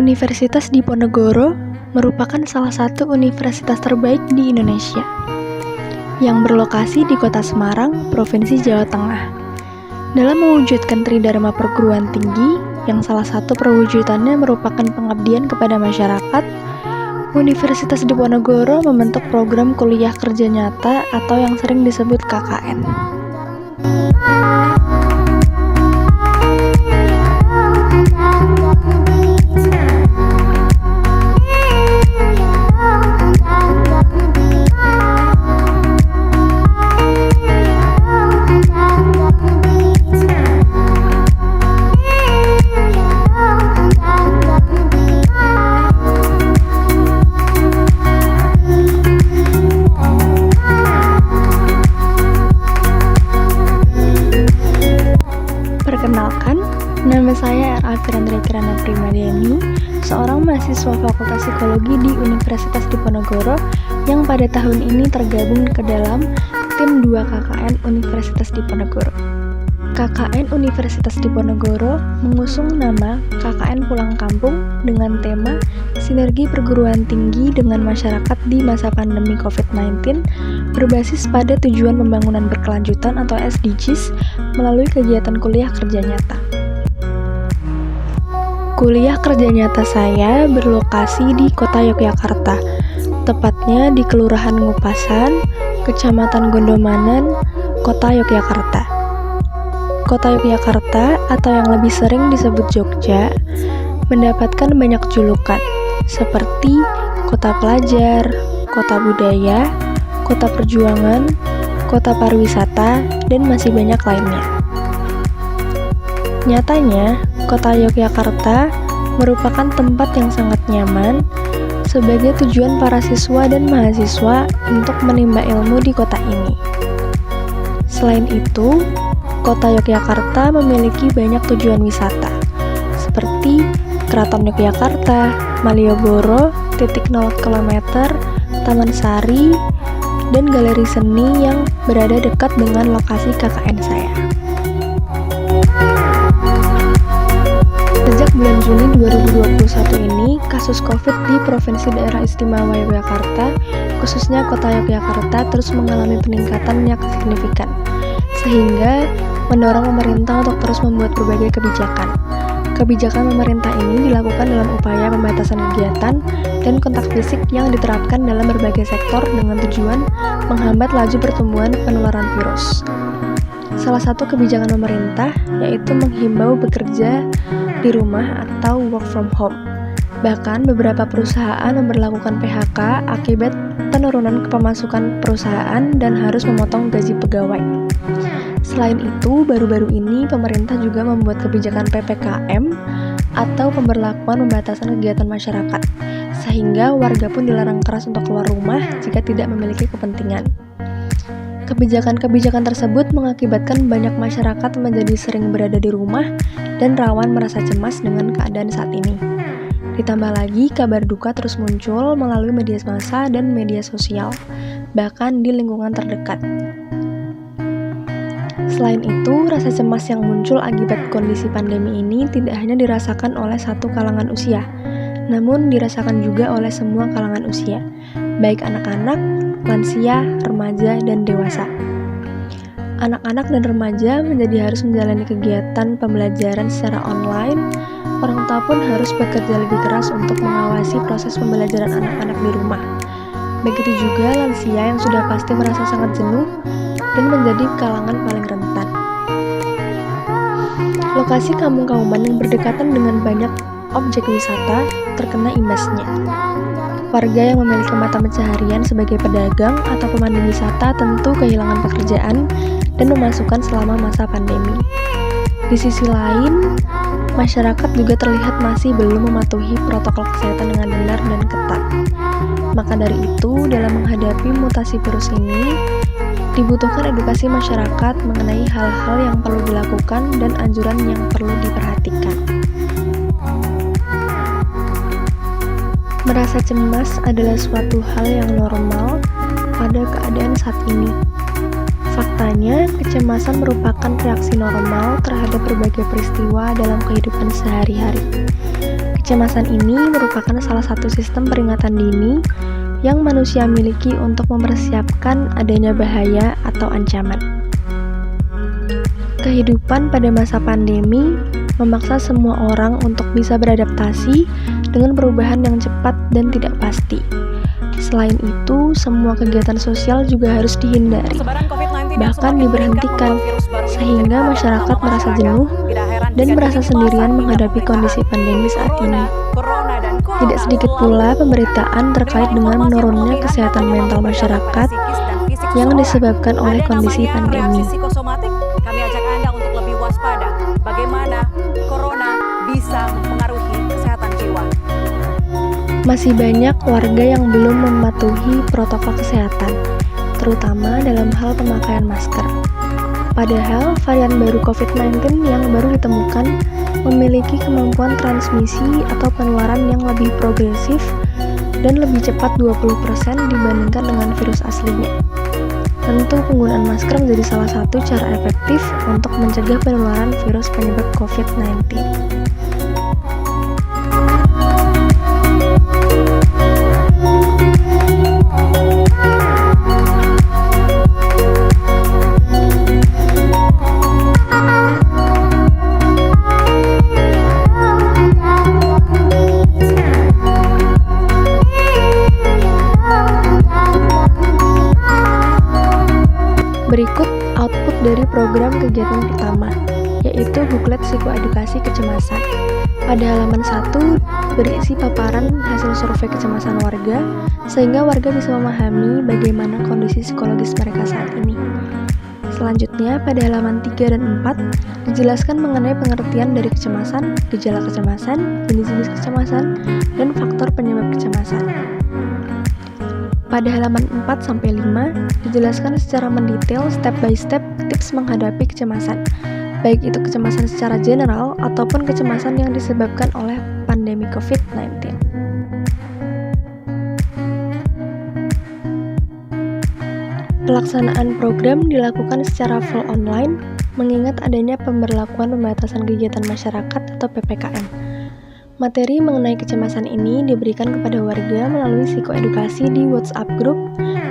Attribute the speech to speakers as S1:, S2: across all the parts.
S1: Universitas Diponegoro merupakan salah satu universitas terbaik di Indonesia yang berlokasi di Kota Semarang, Provinsi Jawa Tengah. Dalam mewujudkan Tridharma Perguruan Tinggi, yang salah satu perwujudannya merupakan pengabdian kepada masyarakat, Universitas Diponegoro membentuk program kuliah kerja nyata atau yang sering disebut KKN. Perkenalkan, nama saya R. Alfirandra Kirana Primadeni, seorang mahasiswa Fakultas Psikologi di Universitas Diponegoro yang pada tahun ini tergabung ke dalam tim 2 KKN Universitas Diponegoro. KKN Universitas Diponegoro mengusung nama KKN Pulang Kampung dengan tema Sinergi Perguruan Tinggi dengan Masyarakat di Masa Pandemi COVID-19 berbasis pada tujuan pembangunan berkelanjutan atau SDGs melalui kegiatan kuliah kerja nyata. Kuliah kerja nyata saya berlokasi di Kota Yogyakarta, tepatnya di Kelurahan Ngupasan, Kecamatan Gondomanan, Kota Yogyakarta. Kota Yogyakarta atau yang lebih sering disebut Jogja mendapatkan banyak julukan seperti Kota Pelajar, Kota Budaya, Kota Perjuangan, Kota Pariwisata, dan masih banyak lainnya. Nyatanya, Kota Yogyakarta merupakan tempat yang sangat nyaman sebagai tujuan para siswa dan mahasiswa untuk menimba ilmu di kota ini. Selain itu, Kota Yogyakarta memiliki banyak tujuan wisata, seperti Keraton Yogyakarta, Malioboro, titik 0 km, Taman Sari, dan galeri seni yang berada dekat dengan lokasi KKN saya. Sejak bulan Juni 2021 ini, kasus COVID di Provinsi Daerah Istimewa Yogyakarta, khususnya Kota Yogyakarta, terus mengalami peningkatan yang signifikan, sehingga mendorong pemerintah untuk terus membuat berbagai kebijakan. Kebijakan pemerintah ini dilakukan dalam upaya pembatasan kegiatan dan kontak fisik yang diterapkan dalam berbagai sektor dengan tujuan menghambat laju pertumbuhan penularan virus. Salah satu kebijakan pemerintah yaitu menghimbau bekerja di rumah atau work from home. Bahkan beberapa perusahaan memberlakukan PHK akibat penurunan pemasukan perusahaan dan harus memotong gaji pegawai. Selain itu, baru-baru ini pemerintah juga membuat kebijakan PPKM atau pemberlakuan pembatasan kegiatan masyarakat, sehingga warga pun dilarang keras untuk keluar rumah jika tidak memiliki kepentingan. Kebijakan-kebijakan tersebut mengakibatkan banyak masyarakat menjadi sering berada di rumah dan rawan merasa cemas dengan keadaan saat ini. Ditambah lagi, kabar duka terus muncul melalui media massa dan media sosial, bahkan di lingkungan terdekat. Selain itu, rasa cemas yang muncul akibat kondisi pandemi ini tidak hanya dirasakan oleh satu kalangan usia, namun dirasakan juga oleh semua kalangan usia, baik anak-anak, lansia, remaja, dan dewasa. Anak-anak dan remaja menjadi harus menjalani kegiatan pembelajaran secara online. Orang tua pun harus bekerja lebih keras untuk mengawasi proses pembelajaran anak-anak di rumah. Begitu juga lansia yang sudah pasti merasa sangat jenuh dan menjadi kalangan paling rentan. Lokasi kampung Kauman yang berdekatan dengan banyak objek wisata terkena imbasnya. Warga yang memiliki mata pencaharian sebagai pedagang atau pemandu wisata tentu kehilangan pekerjaan dan pemasukan selama masa pandemi. Di sisi lain, masyarakat juga terlihat masih belum mematuhi protokol kesehatan dengan benar dan ketat. Maka dari itu, dalam menghadapi mutasi virus ini, dibutuhkan edukasi masyarakat mengenai hal-hal yang perlu dilakukan dan anjuran yang perlu diperhatikan. Merasa cemas adalah suatu hal yang normal pada keadaan saat ini. Faktanya, kecemasan merupakan reaksi normal terhadap berbagai peristiwa dalam kehidupan sehari-hari. Kecemasan ini merupakan salah satu sistem peringatan dini yang manusia miliki untuk mempersiapkan adanya bahaya atau ancaman. Kehidupan pada masa pandemi memaksa semua orang untuk bisa beradaptasi dengan perubahan yang cepat dan tidak pasti. Selain itu, semua kegiatan sosial juga harus dihindari, bahkan diberhentikan, sehingga masyarakat merasa jenuh dan merasa sendirian menghadapi kondisi pandemi saat ini. Tidak sedikit pula pemberitaan terkait dengan menurunnya kesehatan mental masyarakat yang disebabkan oleh kondisi pandemi.
S2: Kami ajak Anda untuk lebih waspada bagaimana corona bisa mempengaruhi kesehatan jiwa.
S1: Masih banyak warga yang belum mematuhi protokol kesehatan, terutama dalam hal pemakaian masker. Padahal varian baru COVID-19 yang baru ditemukan memiliki kemampuan transmisi atau penularan yang lebih progresif dan lebih cepat 20% dibandingkan dengan virus aslinya. Tentu penggunaan masker menjadi salah satu cara efektif untuk mencegah penularan virus penyebab COVID-19. Berikut output dari program kegiatan pertama, yaitu buklet psikoedukasi kecemasan. Pada halaman 1 berisi paparan hasil survei kecemasan warga, sehingga warga bisa memahami bagaimana kondisi psikologis mereka saat ini. Selanjutnya, pada halaman 3 dan 4 dijelaskan mengenai pengertian dari kecemasan, gejala kecemasan, jenis-jenis kecemasan, dan faktor penyebab kecemasan. Pada halaman 4-5 dijelaskan secara mendetail step by step tips menghadapi kecemasan, baik itu kecemasan secara general ataupun kecemasan yang disebabkan oleh pandemi COVID-19. Pelaksanaan program dilakukan secara full online, mengingat adanya pemberlakuan pembatasan kegiatan masyarakat atau PPKM. Materi mengenai kecemasan ini diberikan kepada warga melalui psikoedukasi di WhatsApp group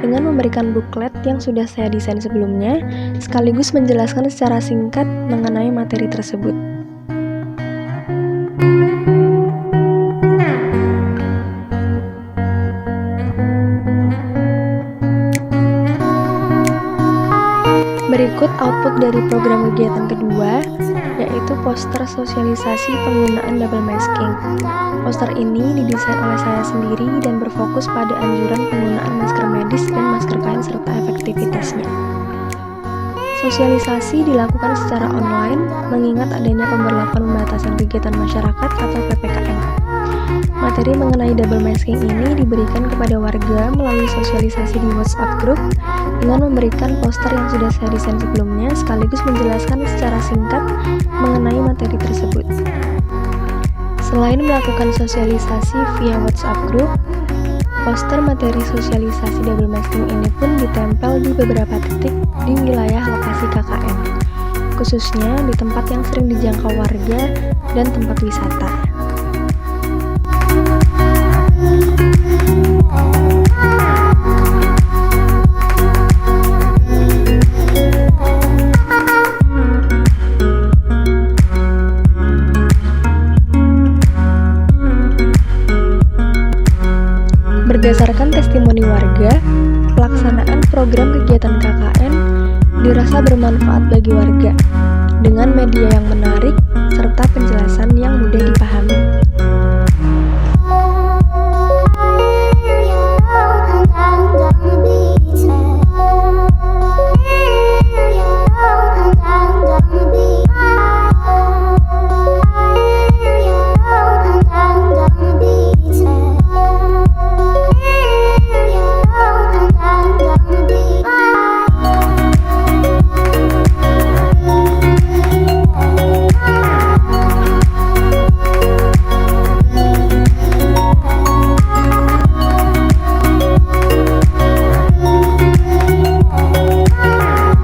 S1: dengan memberikan buklet yang sudah saya desain sebelumnya, sekaligus menjelaskan secara singkat mengenai materi tersebut. Berikut output dari program kegiatan kedua, yaitu poster sosialisasi penggunaan double masking. Poster ini didesain oleh saya sendiri dan berfokus pada anjuran penggunaan masker medis dan masker kain serta efektivitasnya. Sosialisasi dilakukan secara online, mengingat adanya pemberlakuan pembatasan kegiatan masyarakat atau PPKM. Materi mengenai double masking ini diberikan kepada warga melalui sosialisasi di WhatsApp group dengan memberikan poster yang sudah saya desain sebelumnya sekaligus menjelaskan secara singkat mengenai materi tersebut. Selain melakukan sosialisasi via WhatsApp group, poster materi sosialisasi double masking ini pun ditempel di beberapa titik di wilayah lokasi KKN, khususnya di tempat yang sering dijangkau warga dan tempat wisata. Berdasarkan testimoni warga, pelaksanaan program kegiatan KKN dirasa bermanfaat bagi warga dengan media yang menarik serta penjelasan